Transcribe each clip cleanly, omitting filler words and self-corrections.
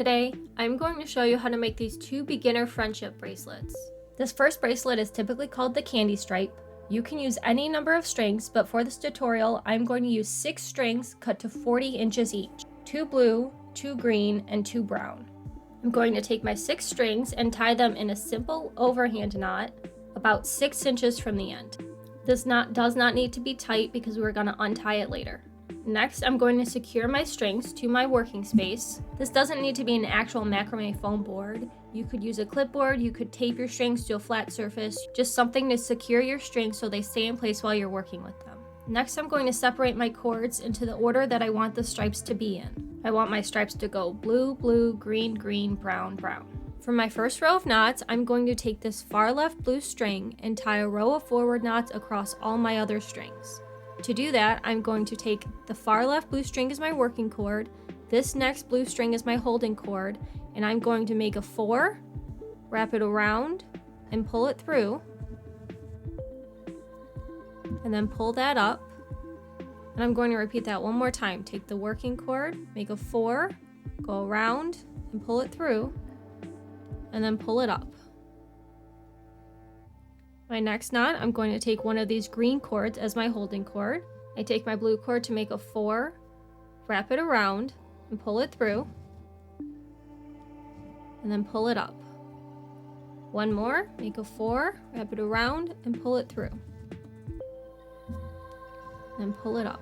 Today, I'm going to show you how to make these two beginner friendship bracelets. This first bracelet is typically called the candy stripe. You can use any number of strings, but for this tutorial, I'm going to use 6 strings cut to 40 inches each, 2 blue, 2 green, and 2 brown. I'm going to take my 6 strings and tie them in a simple overhand knot about 6 inches from the end. This knot does not need to be tight because we're going to untie it later. Next, I'm going to secure my strings to my working space. This doesn't need to be an actual macrame foam board. You could use a clipboard, you could tape your strings to a flat surface, just something to secure your strings so they stay in place while you're working with them. Next, I'm going to separate my cords into the order that I want the stripes to be in. I want my stripes to go blue, blue, green, green, brown, brown. For my first row of knots, I'm going to take this far left blue string and tie a row of forward knots across all my other strings. To do that, I'm going to take the far left blue string as my working cord, this next blue string is my holding cord, and I'm going to make a 4, wrap it around, and pull it through, and then pull that up. And I'm going to repeat that one more time. Take the working cord, make a 4, go around, and pull it through, and then pull it up. My next knot, I'm going to take one of these green cords as my holding cord. I take my blue cord to make a 4, wrap it around, and pull it through, and then pull it up. One more, make a 4, wrap it around, and pull it through, then pull it up.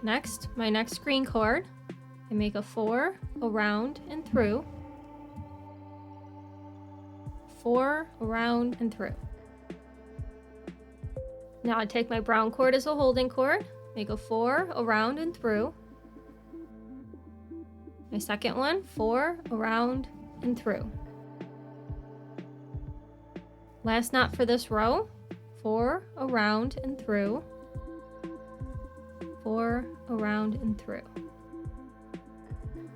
Next, my next green cord, I make a 4, around and through, 4, around and through. Now I take my brown cord as a holding cord, make a 4, around and through. My second one, 4, around and through. Last knot for this row, 4, around and through, 4, around and through.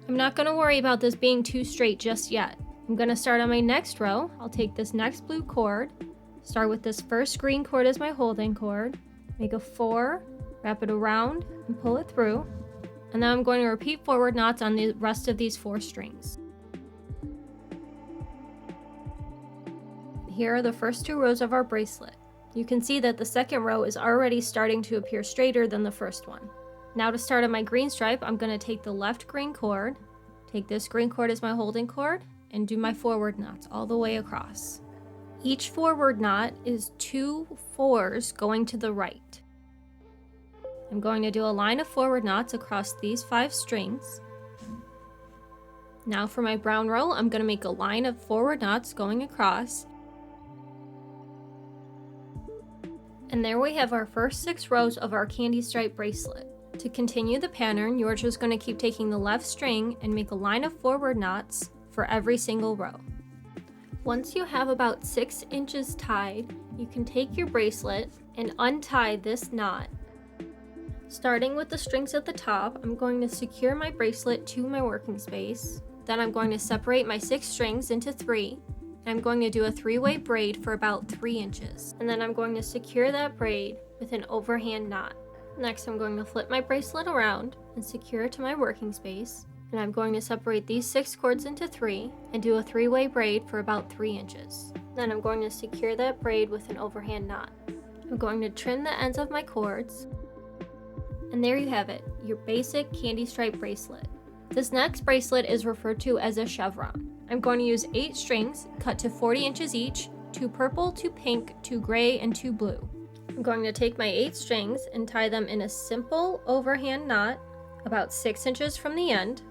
I'm not going to worry about this being too straight just yet. I'm going to start on my next row. I'll take this next blue cord, start with this first green cord as my holding cord, make a 4, wrap it around and pull it through, and then I'm going to repeat forward knots on the rest of these 4 strings. Here are the first 2 rows of our bracelet. You can see that the second row is already starting to appear straighter than the first one. Now to start on my green stripe, I'm going to take the left green cord, take this green cord as my holding cord, and do my forward knots all the way across. Each forward knot is 2 4s going to the right. I'm going to do a line of forward knots across these 5 strings. Now for my brown row, I'm going to make a line of forward knots going across. And there we have our first 6 rows of our candy stripe bracelet. To continue the pattern, you're just going to keep taking the left string and make a line of forward knots for every single row. Once you have about 6 inches tied, you can take your bracelet and untie this knot. Starting with the strings at the top, I'm going to secure my bracelet to my working space. Then I'm going to separate my 6 strings into 3. And I'm going to do a 3-way braid for about 3 inches. And then I'm going to secure that braid with an overhand knot. Next, I'm going to flip my bracelet around and secure it to my working space. And I'm going to separate these 6 cords into 3 and do a 3-way braid for about 3 inches. Then I'm going to secure that braid with an overhand knot. I'm going to trim the ends of my cords. And there you have it, your basic candy stripe bracelet. This next bracelet is referred to as a chevron. I'm going to use 8 strings cut to 40 inches each, 2 purple, 2 pink, 2 gray, and 2 blue. I'm going to take my 8 strings and tie them in a simple overhand knot about 6 inches from the end.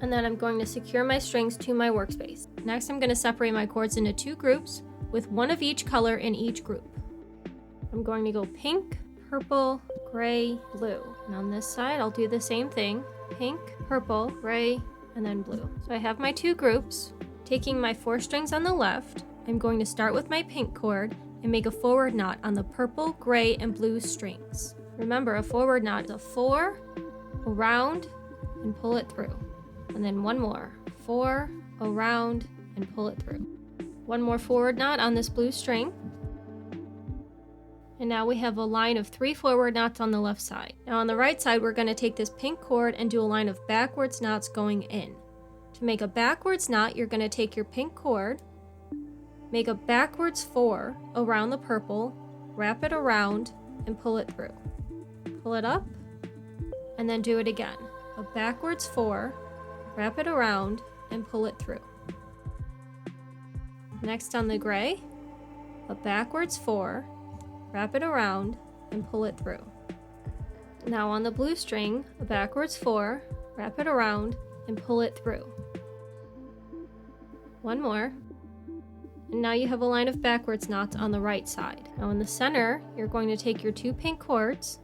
And then I'm going to secure my strings to my workspace. Next, I'm going to separate my cords into 2 groups with 1 of each color in each group. I'm going to go pink, purple, gray, blue. And on this side, I'll do the same thing. Pink, purple, gray, and then blue. So I have my 2 groups. Taking my 4 strings on the left, I'm going to start with my pink cord and make a forward knot on the purple, gray, and blue strings. Remember, a forward knot is a 4, around, and pull it through. And then 1 more, 4, around, and pull it through. 1 more forward knot on this blue string. And now we have a line of 3 forward knots on the left side. Now on the right side, we're going to take this pink cord and do a line of backwards knots going in. To make a backwards knot, you're going to take your pink cord, make a backwards 4 around the purple, wrap it around, and pull it through. Pull it up, and then do it again. A backwards 4, wrap it around, and pull it through. Next on the gray, a backwards 4, wrap it around, and pull it through. Now on the blue string, a backwards 4, wrap it around, and pull it through. One more. And now you have a line of backwards knots on the right side. Now in the center, you're going to take your 2 pink cords.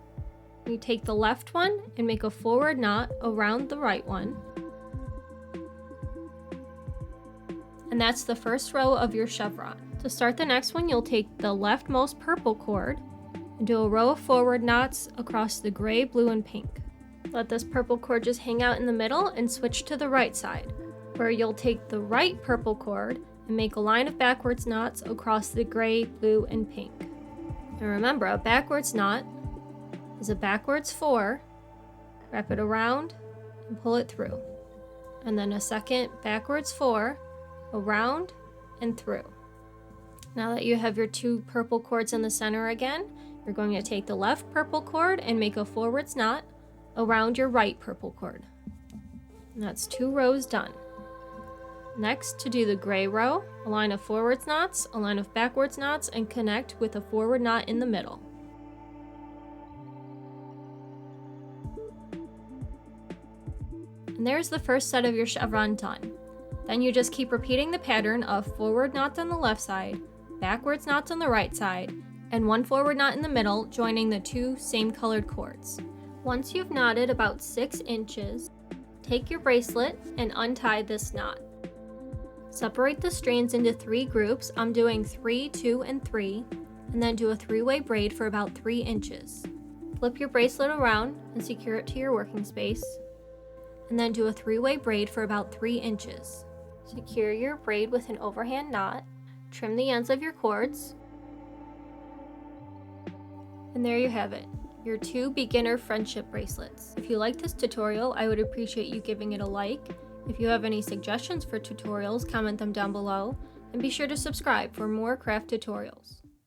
You take the left one and make a forward knot around the right one. And that's the first row of your chevron. To start the next one, you'll take the leftmost purple cord and do a row of forward knots across the gray, blue, and pink. Let this purple cord just hang out in the middle and switch to the right side, where you'll take the right purple cord and make a line of backwards knots across the gray, blue, and pink. And remember, a backwards knot is a backwards 4, wrap it around, and pull it through. And then a second backwards 4, around, and through. Now that you have your 2 purple cords in the center again, you're going to take the left purple cord and make a forwards knot around your right purple cord. And that's 2 rows done. Next, to do the gray row, a line of forwards knots, a line of backwards knots, and connect with a forward knot in the middle. And there's the first set of your chevron done. Then you just keep repeating the pattern of forward knots on the left side, backwards knots on the right side, and 1 forward knot in the middle, joining the 2 same colored cords. Once you've knotted about 6 inches, take your bracelet and untie this knot. Separate the strands into 3 groups. I'm doing 3, 2, and 3, and then do a 3-way braid for about 3 inches. Flip your bracelet around and secure it to your working space, and then do a 3-way braid for about 3 inches. Secure your braid with an overhand knot, trim the ends of your cords, and there you have it, your 2 beginner friendship bracelets. If you like this tutorial, I would appreciate you giving it a like. If you have any suggestions for tutorials, comment them down below, and be sure to subscribe for more craft tutorials.